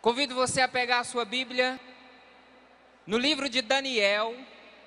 Convido você a pegar a sua Bíblia no livro de Daniel,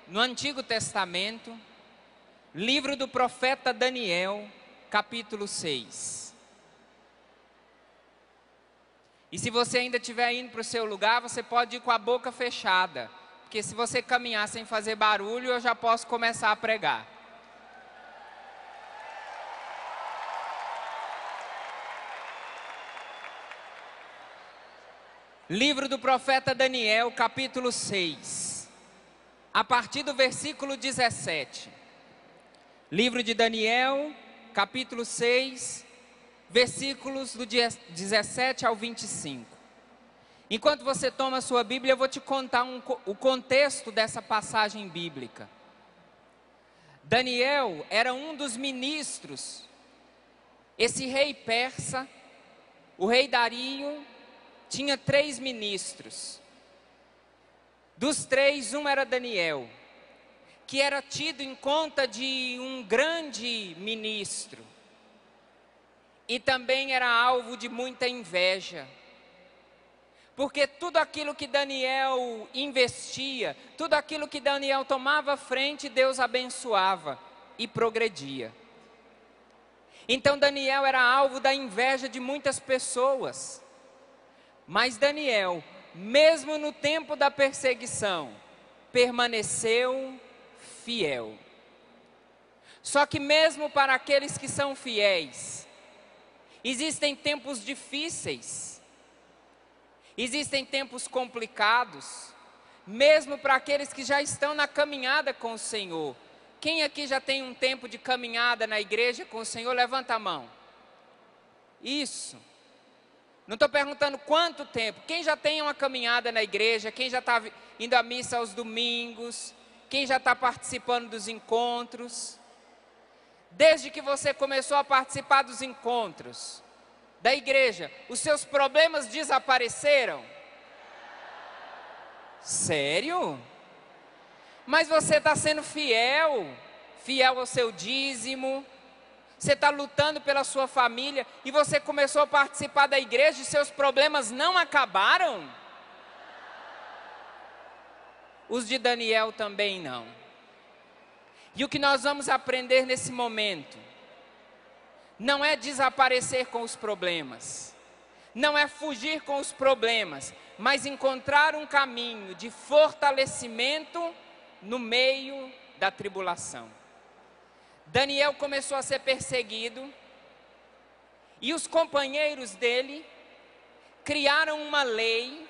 no Antigo Testamento, livro do profeta Daniel, capítulo 6. E se você ainda estiver indo para o seu lugar, você pode ir com a boca fechada, porque se você caminhar sem fazer barulho, eu já posso começar a pregar. Livro do profeta Daniel, capítulo 6, a partir do versículo 17. Livro de Daniel, capítulo 6, versículos do 17 ao 25. Enquanto você toma a sua Bíblia, eu vou te contar o contexto dessa passagem bíblica. Daniel era um dos ministros. Esse rei persa, o rei Dario, tinha 3 ministros. Dos 3, um era Daniel, que era tido em conta de um grande ministro. E também era alvo de muita inveja. Porque tudo aquilo que Daniel investia, tudo aquilo que Daniel tomava à frente, Deus abençoava e progredia. Então Daniel era alvo da inveja de muitas pessoas. Mas Daniel, mesmo no tempo da perseguição, permaneceu fiel. Só que mesmo para aqueles que são fiéis, existem tempos difíceis, existem tempos complicados, mesmo para aqueles que já estão na caminhada com o Senhor. Quem aqui já tem um tempo de caminhada na igreja com o Senhor? Levanta a mão. Isso. Não estou perguntando quanto tempo. Quem já tem uma caminhada na igreja, quem já está indo à missa aos domingos, quem já está participando dos encontros. Desde que você começou a participar dos encontros da igreja, os seus problemas desapareceram? Sério? Mas você está sendo fiel ao seu dízimo. Você está lutando pela sua família e você começou a participar da igreja e seus problemas não acabaram? Os de Daniel também não. E o que nós vamos aprender nesse momento não é desaparecer com os problemas, não é fugir com os problemas, mas encontrar um caminho de fortalecimento no meio da tribulação. Daniel começou a ser perseguido e os companheiros dele criaram uma lei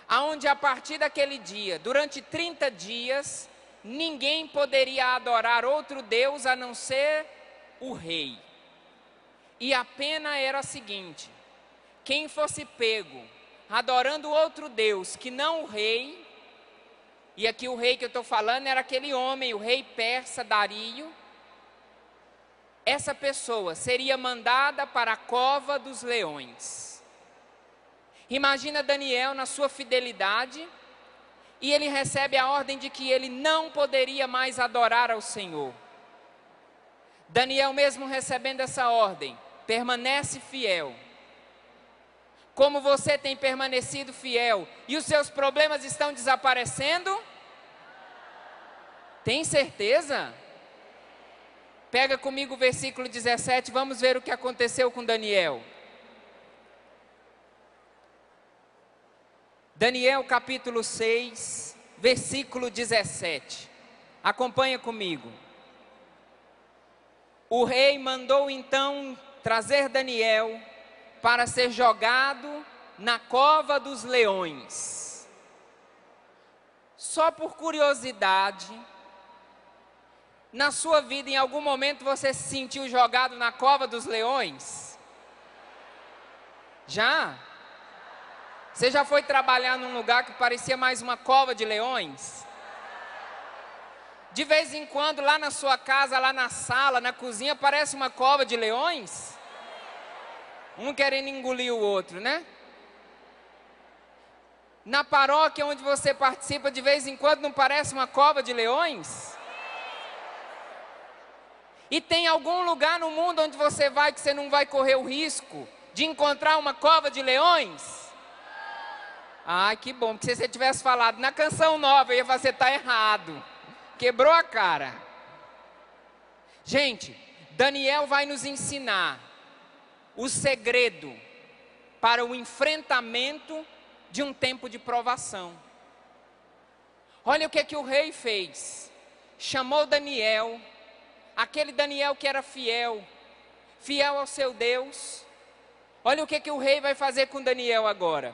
aonde a partir daquele dia, durante 30 dias, ninguém poderia adorar outro Deus a não ser o rei. E a pena era a seguinte: quem fosse pego adorando outro Deus que não o rei, e aqui o rei que eu estou falando era aquele homem, o rei persa Dario, essa pessoa seria mandada para a cova dos leões. Imagina Daniel na sua fidelidade, e ele recebe a ordem de que ele não poderia mais adorar ao Senhor. Daniel, mesmo recebendo essa ordem, permanece fiel. Como você tem permanecido fiel e os seus problemas estão desaparecendo? Tem certeza? Pega comigo o versículo 17, vamos ver o que aconteceu com Daniel. Daniel capítulo 6, versículo 17. Acompanha comigo. O rei mandou então trazer Daniel para ser jogado na cova dos leões. Só por curiosidade, na sua vida, em algum momento você se sentiu jogado na cova dos leões? Já? Você já foi trabalhar num lugar que parecia mais uma cova de leões? De vez em quando, lá na sua casa, lá na sala, na cozinha, parece uma cova de leões? Um querendo engolir o outro, né? Na paróquia onde você participa, de vez em quando, não parece uma cova de leões? E tem algum lugar no mundo onde você vai que você não vai correr o risco de encontrar uma cova de leões? Ai, que bom, porque se você tivesse falado na canção nova, eu ia falar, você está errado. Quebrou a cara. Gente, Daniel vai nos ensinar o segredo para o enfrentamento de um tempo de provação. Olha o que o rei fez. Chamou Daniel, aquele Daniel que era fiel ao seu Deus. Olha o que o rei vai fazer com Daniel agora.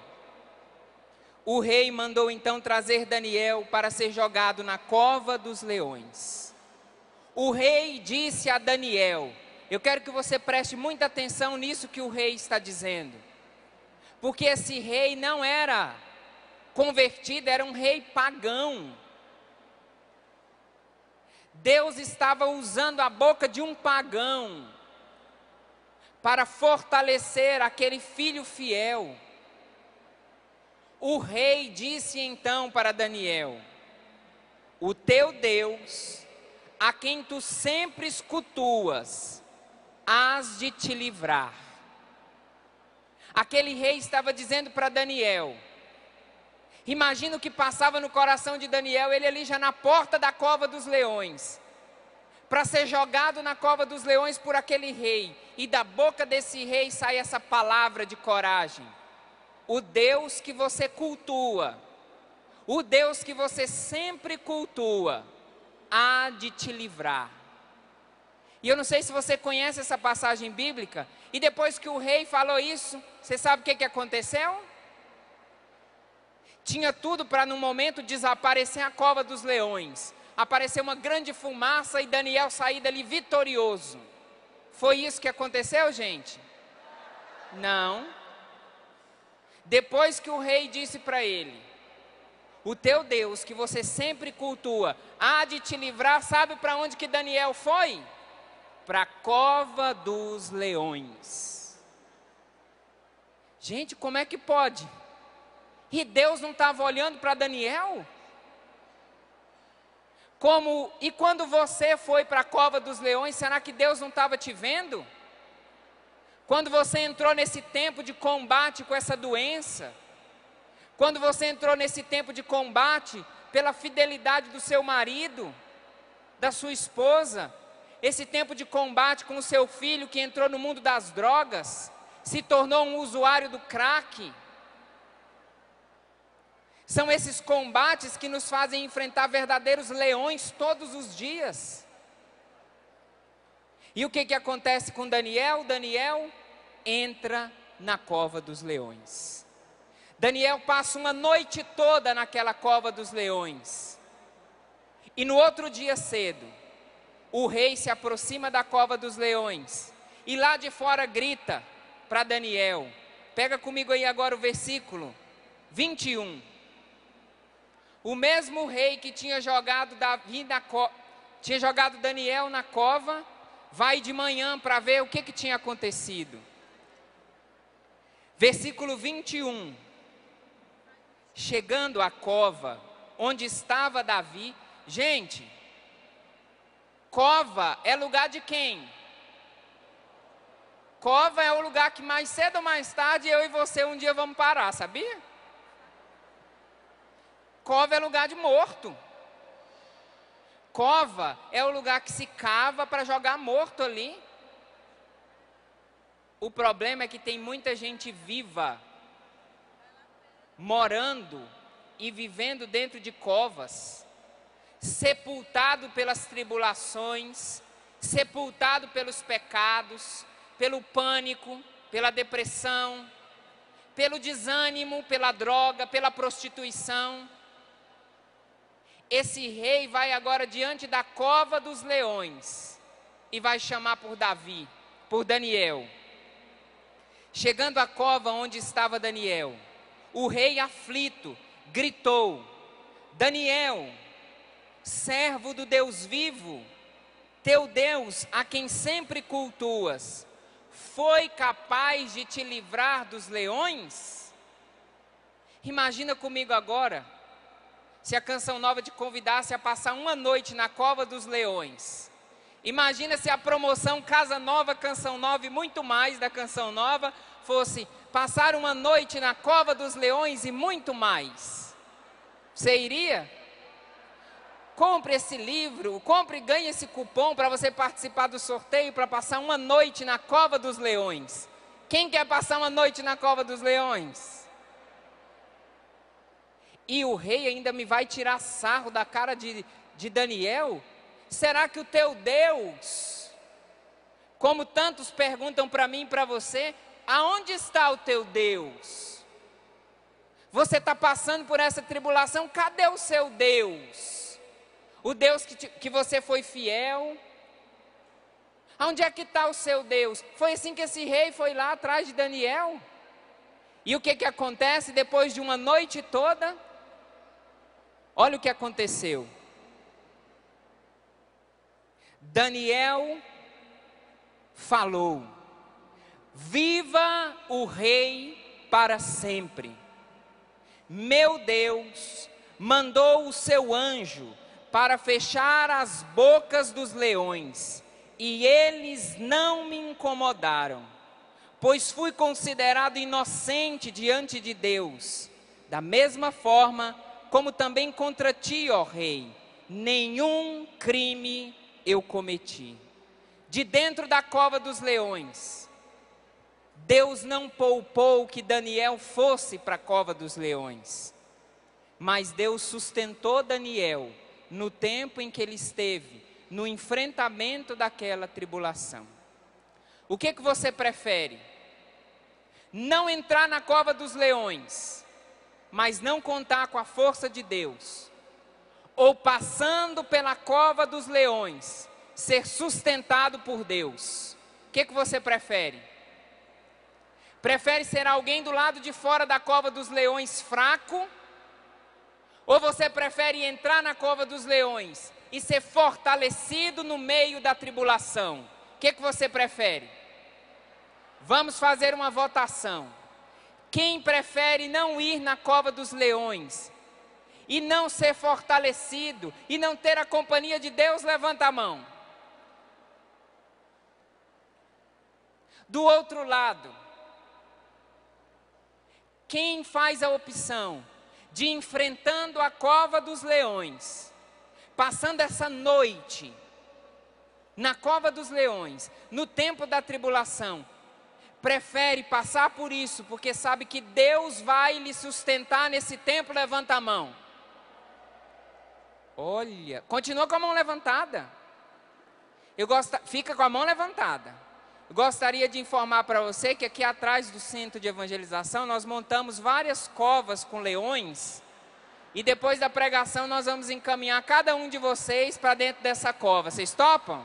O rei mandou então trazer Daniel para ser jogado na cova dos leões. O rei disse a Daniel, eu quero que você preste muita atenção nisso que o rei está dizendo. Porque esse rei não era convertido, era um rei pagão. Deus estava usando a boca de um pagão para fortalecer aquele filho fiel. O rei disse então para Daniel, o teu Deus, a quem tu sempre escutuas, hás de te livrar. Aquele rei estava dizendo para Daniel, imagina o que passava no coração de Daniel, ele ali já na porta da cova dos leões, para ser jogado na cova dos leões por aquele rei, e da boca desse rei sai essa palavra de coragem. O Deus que você cultua, o Deus que você sempre cultua, há de te livrar. E eu não sei se você conhece essa passagem bíblica, e depois que o rei falou isso, você sabe o que aconteceu? Tinha tudo para no momento desaparecer a cova dos leões, apareceu uma grande fumaça e Daniel sair dali vitorioso. Foi isso que aconteceu, gente? Não. Depois que o rei disse para ele, o teu Deus que você sempre cultua, há de te livrar, sabe para onde que Daniel foi? Para a cova dos leões. Gente, como é que pode? E Deus não estava olhando para Daniel? E quando você foi para a cova dos leões, será que Deus não estava te vendo? Quando você entrou nesse tempo de combate com essa doença, quando você entrou nesse tempo de combate pela fidelidade do seu marido, da sua esposa, esse tempo de combate com o seu filho que entrou no mundo das drogas, se tornou um usuário do crack. São esses combates que nos fazem enfrentar verdadeiros leões todos os dias. E o que acontece com Daniel? Daniel entra na cova dos leões. Daniel passa uma noite toda naquela cova dos leões. E no outro dia cedo, o rei se aproxima da cova dos leões. E lá de fora grita para Daniel. Pega comigo aí agora o versículo 21. O mesmo rei que tinha jogado Daniel na cova, vai de manhã para ver o que tinha acontecido. Versículo 21. Chegando à cova onde estava Davi. Gente, cova é lugar de quem? Cova é o lugar que mais cedo ou mais tarde eu e você um dia vamos parar, sabia? Cova é lugar de morto. Cova é o lugar que se cava para jogar morto ali. O problema é que tem muita gente viva, morando e vivendo dentro de covas, sepultado pelas tribulações, sepultado pelos pecados, pelo pânico, pela depressão, pelo desânimo, pela droga, pela prostituição. Esse rei vai agora diante da cova dos leões e vai chamar por Davi, por Daniel. Chegando à cova onde estava Daniel, o rei aflito gritou: Daniel, servo do Deus vivo, teu Deus a quem sempre cultuas, foi capaz de te livrar dos leões? Imagina comigo agora, se a Canção Nova te convidasse a passar uma noite na cova dos leões. Imagina se a promoção Casa Nova, Canção Nova e muito mais da Canção Nova fosse: passar uma noite na cova dos leões e muito mais. Você iria? Compre esse livro, compre e ganhe esse cupom para você participar do sorteio para passar uma noite na cova dos leões. Quem quer passar uma noite na cova dos leões? E o rei ainda me vai tirar sarro da cara de Daniel? Será que o teu Deus, como tantos perguntam para mim e para você, aonde está o teu Deus? Você está passando por essa tribulação, cadê o seu Deus? O Deus que você foi fiel? Onde é que está o seu Deus? Foi assim que esse rei foi lá atrás de Daniel? E o que acontece depois de uma noite toda? Olha o que aconteceu. Daniel falou: viva o rei para sempre. Meu Deus mandou o seu anjo para fechar as bocas dos leões, e eles não me incomodaram, pois fui considerado inocente diante de Deus. Da mesma forma, como também contra ti, ó rei, nenhum crime eu cometi. De dentro da cova dos leões, Deus não poupou que Daniel fosse para a cova dos leões, mas Deus sustentou Daniel no tempo em que ele esteve no enfrentamento daquela tribulação. O que você prefere? Não entrar na cova dos leões, mas não contar com a força de Deus, ou passando pela cova dos leões, ser sustentado por Deus? O que você prefere? Prefere ser alguém do lado de fora da cova dos leões fraco? Ou você prefere entrar na cova dos leões e ser fortalecido no meio da tribulação? O que você prefere? Vamos fazer uma votação. Quem prefere não ir na cova dos leões e não ser fortalecido e não ter a companhia de Deus, levanta a mão. Do outro lado, quem faz a opção de enfrentando a cova dos leões, passando essa noite na cova dos leões, no tempo da tribulação, prefere passar por isso, porque sabe que Deus vai lhe sustentar nesse tempo? Levanta a mão. Olha, continua com a mão levantada. Fica com a mão levantada. Eu gostaria de informar para você que aqui atrás do centro de evangelização nós montamos várias covas com leões, e depois da pregação nós vamos encaminhar cada um de vocês para dentro dessa cova. Vocês topam?